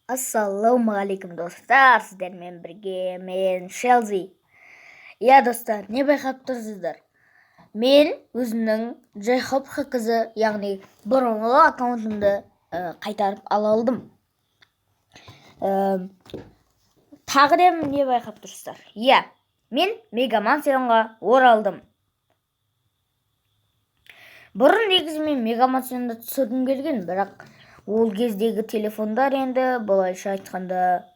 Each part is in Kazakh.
Ассалаумағалейкум достар, сіздермен бірге мен Шелзи. Иә достар, не байқап тұрсыздар? Мен өзімнің Джейхоп қызы, яғни бұрынғы аккаунтымды қайтарып ала алдым. Тағы да не байқап тұрсыздар? Иә, мен Мегамансионға оралдым. Бұрын негізі мен Мегамансионда түсіргім келген, бірақ ол кездегі телефондар енді былайша айтқанда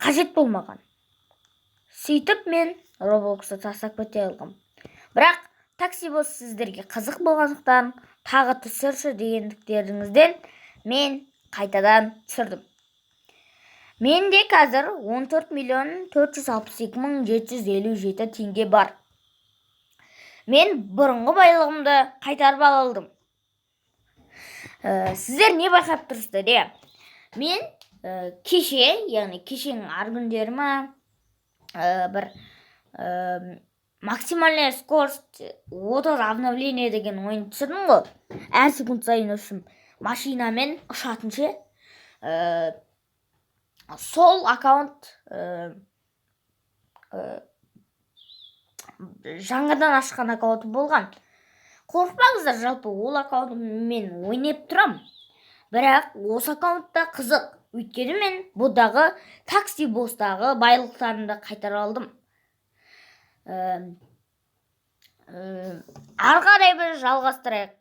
қажет болмаған. Сөйтіп мен Roblox'ты тастап кете алғам. Бірақ такси бос сіздерге қызық болғандықтан тағы түсірші дегендіктеріңізден мен қайтадан түсірдім. Менде қазір 14.462.757 теңге бар. Мен бұрынғы байлығымды қайтарып алдым. Сіздер не байқап тұрсыздар? Мен кеше, яғни кешенің аргүндері бір максимальная скорость 30 обновление деген ойын түсірдім ғой. Әр секунд сайын үшін машинамен ұшатынше. Сол аккаунт жаңадан ашқан аккаунт болған. Қорқпаңыздар, жалпы ол аккаунтмен ойнап тұрам. Бірақ осы аккаунтта қызық. Өйткені мен бұдағы такси бостағы байлықтарымды қайтарып алдым. Ары қарай біз жалғастырайық.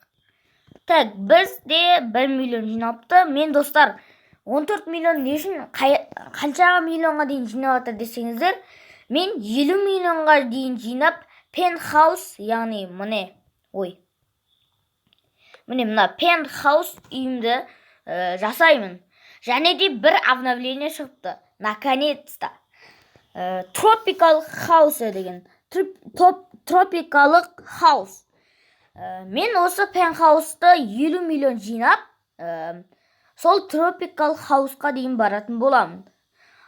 Так, бізде 1 миллион жиналыпты. Мен достар 14 миллион не үшін қанша миллионға дейін жинап жатыр десеңіздер, мен 50 миллионға дейін жинап пентхаус, яғни мына пентхаус үйімді жасаймын. Және де бір обновление шығыпты. Наконец-то. Tropical House деген. Тропикалық хаус. Мен осы пентхаусты 50 миллион жинап, сол Tropical House'қа дейін баратын боламын.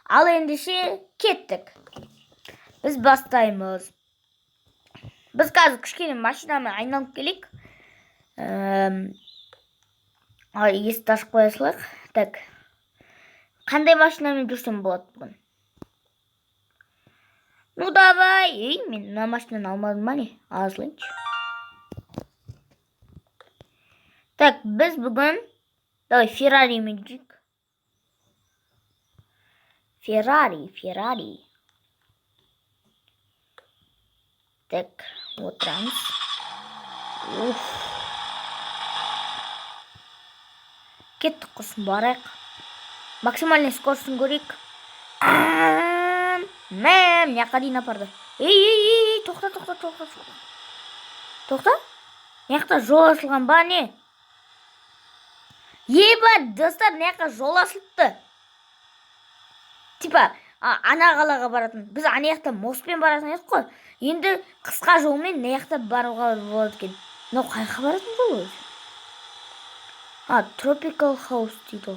Ал ендеше кеттік. Біз бастаймыз. Біз қазір кішкене машинамен айналып келейік. Есікті ашып қоя салайық. Так. Қандай машинамен жүрсем болады бүгін? Ну давай. Мен мына машинаны алмадым ма не? Азлайыншы. Так, біз бүгін давай Ферраримен жүрейік. Феррари. Так, отырамыз. Кеттік құрсын, барайық. Максимальный скоростын көрейік. Мыняққа дейін апарды. Тоқта. Тоқта? Мыняқта жол ашылған ба не? Ебать, достар, мыняққа жол ашылыпты. Типа, ана қалаға баратын. Біз анаяқта мостпен баратын едік қой. Енді қысқа жолмен мыняқта баруға болады екен. Мынау қайқа баратын жол өзі? Tropical House дейді.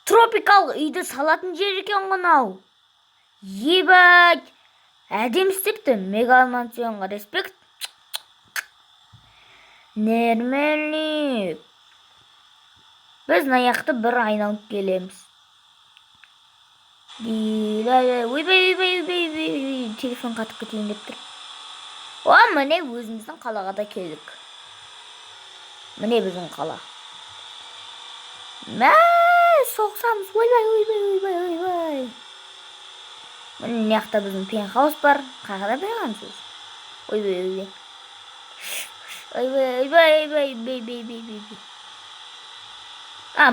Тропикал үйді салатын жер екен ғынау. Ебать, әдем істепті. Мегамансионға респект. Нормальный. Біз наяқты бір айналып келеміз. Ойбай, телефон қатып кетейін деп тұр. Міне өзіміздің қалаға да келдік. Міне біздің қала. Соқсамыз, ойбай. Міне мияқта біздің пентхаус бар. Қайда пентхаусыз? Ойбай.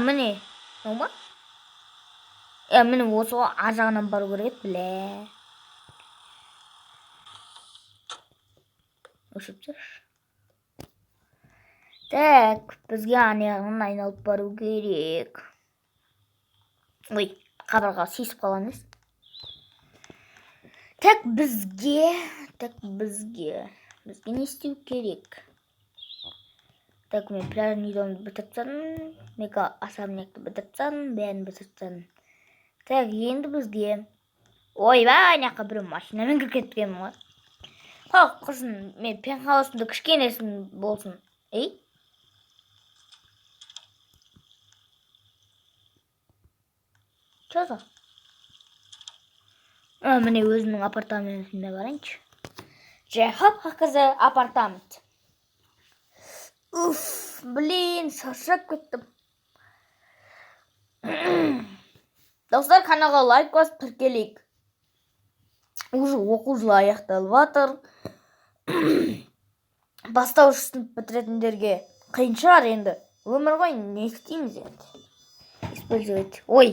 Міне. Ома? Міне осы ажағынан бару керек, біле. Өшіп жүрші. Так, бізге анияғын айналып бару керек. Қабырға сесіп қалған емес. Так, бізге не істеу керек? Так, мен пляжный домды бітіріп тастадым. Мега особнякты бітіріп тастадым. Бәрін бітіріп тастадым. Так, енді бізге ойбай, ана біреу машинамен кіріп кеткен ғой. құрсын, мен пентхаусымда кішкенесін болсын. Ей? Чоза? Міне өзімнің апартаментімде барайыншы. Жайхап хақызы апартамент. Блин, шаршап кеттім. Достар, каналға лайк басып тіркелейік. Уже оқу жылы аяқталып жатыр. Бастауыш сынып бітіретіндерге қиын шығар енді. Өмір ғой, не істейміз енді? Использовать. Ой.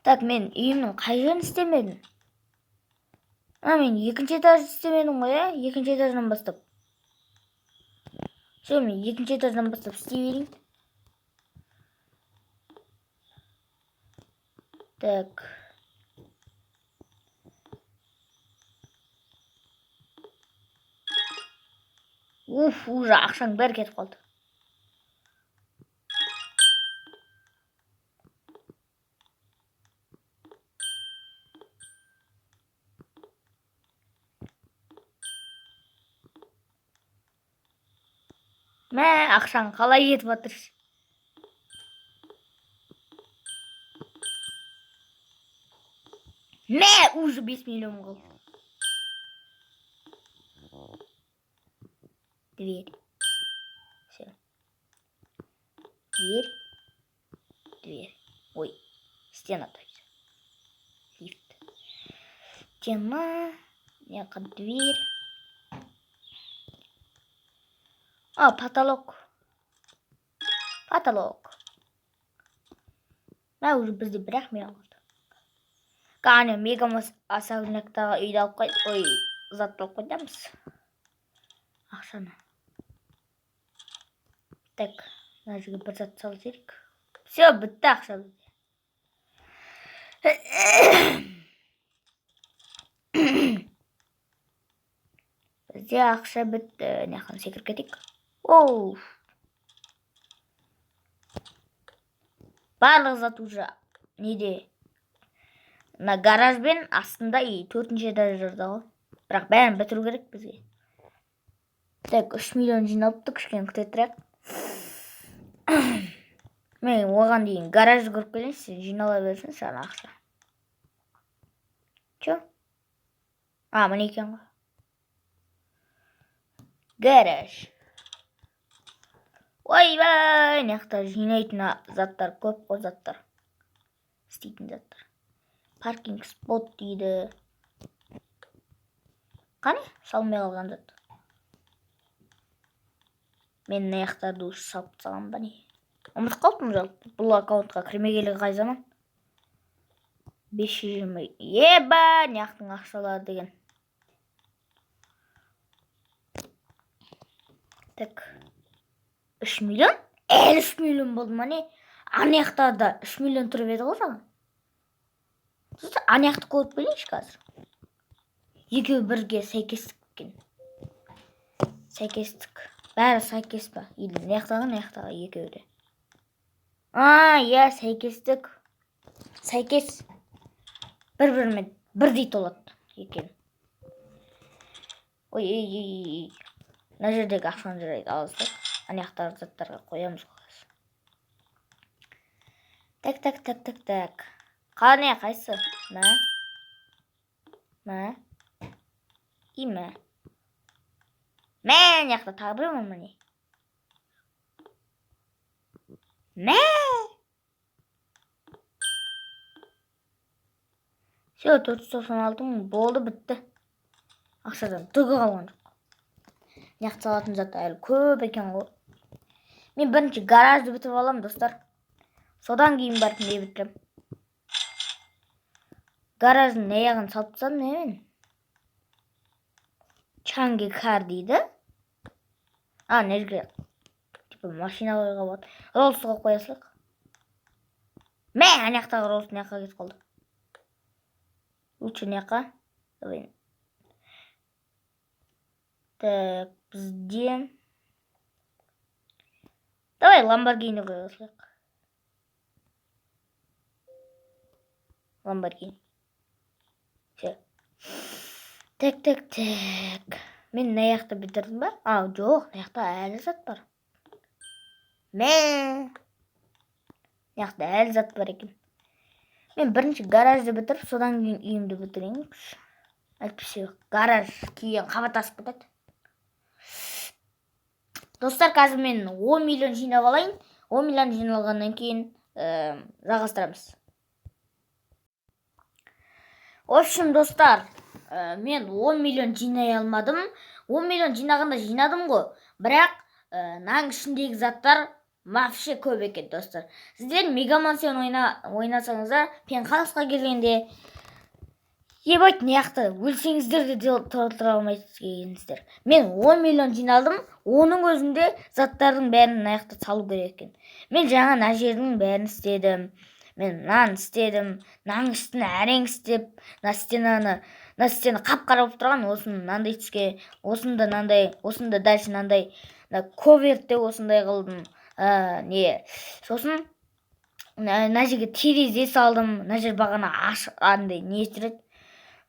Так, мен үйімнің қай жерін істемедім? Мен екінші этаж істемедім ғой, екінші этаждан бастап. Мен екінші этаждан бастап істей берейін. Так. Уже ақшаң бәрі кетіп қалды. Мә, ақшаң қалай кетіп жатыр? Мә, уже 5 миллион қалды. Дверь. Все. Дверь. Дверь. Ой, стена, то есть. Лифт. Стена. Некая дверь. Потолок. Потолок. Уже бізде бір-ақ миллион қалды. Қане, мегамас особняктағы үйді алып қой. Ой, затты алып қойдамыз. Ақшаны. Так, мына жерге бір зат салып жіберейік. Все, бітті ақша бізде. Бізде ақша бітті. Неқын секіріп кетейік. Оу. Барлық зат уже неде? Мына гаражбен астында 4-ші этажда ғой. Бірақ бәрін бітіру керек бізге. Так, 3 миллион жиналыпты, кішкене күте тұрайық. Мен оған дейін гараж көріп келейінші, жинала берсін саған ақша. Чо? Міне екен ғой. Гараж. Ойбай, неқта жинайтын заттар көп қой, заттар. Істейтін заттар. Паркинг спот дейді. Қане? Салмай қалған зат. Мен неқтарды ұшы салып тастаған ба не? Ұмытып қалыптым жалпы. Бұл аккаунтқа кірмегелі қай заман? 520. Еба, неқтың ақшалары деген. Так. 3 миллион? 3 миллион болды ма не? Анаяқтарда 3 миллион тұрып еді ғой жаңа. Анаяқты көріп келейінші қазір. Екеуі бірге сәйкестік. Сәйкестік. Бәрі сәйкес па? Или наяқтағы екеуі де. Сәйкестік. Сәйкес. Бір-бірімен бірдей толады екен. Ой. Мына жердегі ақшаны жарайды алыстық. Анаяқтағы заттарға қоямыз ғой. Так. Қане, қайсы? Мә. Мә, тағы бір мә. Мә. Все, 496 мың болды, бітті. Ақшадан түгі қалған жоқ. Неқті салатын заты әлі көп екен ғой. Мен бірінші гаражды бітіп алам, достар. Содан кейін барып не бітірем. Гараждың аяғын салып тастадым, не мен? Чанги кар дейді. Не жерге? Типа машина қойға болады. Ролсыға қоясылық. Мә, анаяқтағы ролс неққа кетіп қалды. Лучше неққа. Так, бізде. Давай Lamborghini қоясылық. Lamborghini. Все. Тек. Мен мына жақты бітірдім ба? Жоқ, мына жақта әлі зат бар. Мына жақта әлі зат бар екен. Мен бірінші гаражды бітіріп, содан кейін үйімді бітірейін. Әйтпесе гараж кейін қабат асып кетеді. Достар, қазір мен 10 миллион жинап алайын. 10 миллион жиналғаннан кейін жалғастырамыз. В общем, достар, мен 10 миллион жинай алмадым. 10 миллион жинағанда жинадым ғой. Бірақ мынаның ішіндегі заттар вообще көп екен, достар. Сіздер Мегамансион ойнасаңыздар, пентхаусқа келгенде ебать, мына жақта өлсеңіздер де толтыра алмайсыздар. Мен 10 миллион жиналдым. Оның өзінде заттардың бәрін мына жақта салу керек екен. Мен жаңа мына жердің бәрін істедім. Мен мынаны істедім. Мынаның үстін әрең істеп, мына стена қап-қара болып тұрған, осыны мынандай түске, осында мынандай, осында дальше мынандай, коверте осындай қылдым. Сосын мына жерге терезе салдым. Мына жер бағана ашқандай не тұрады,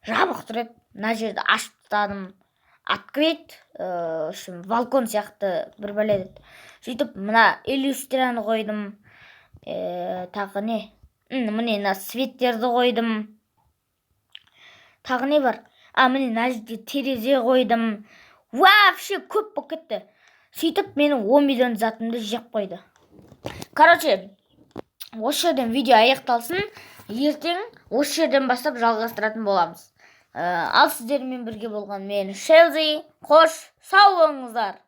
жабық тұрады. Мына жерді ашып тастадым. Открыть, балкон сияқты бір бәле деді. Сөйтіп мына иллюстраны қойдым. Тағы не? Міне мына светтерді қойдым. Тағы не бар? Міне мына жерде терезе қойдым. Вообще көп болып кетті. Сөйтіп менің 10 миллион затымды жеп қойды. Короче, осы жерден видео аяқталсын. Ертең осы жерден бастап жалғастыратын боламыз. Ал сіздермен бірге болған мен Шелзи. Қош сау болыңыздар.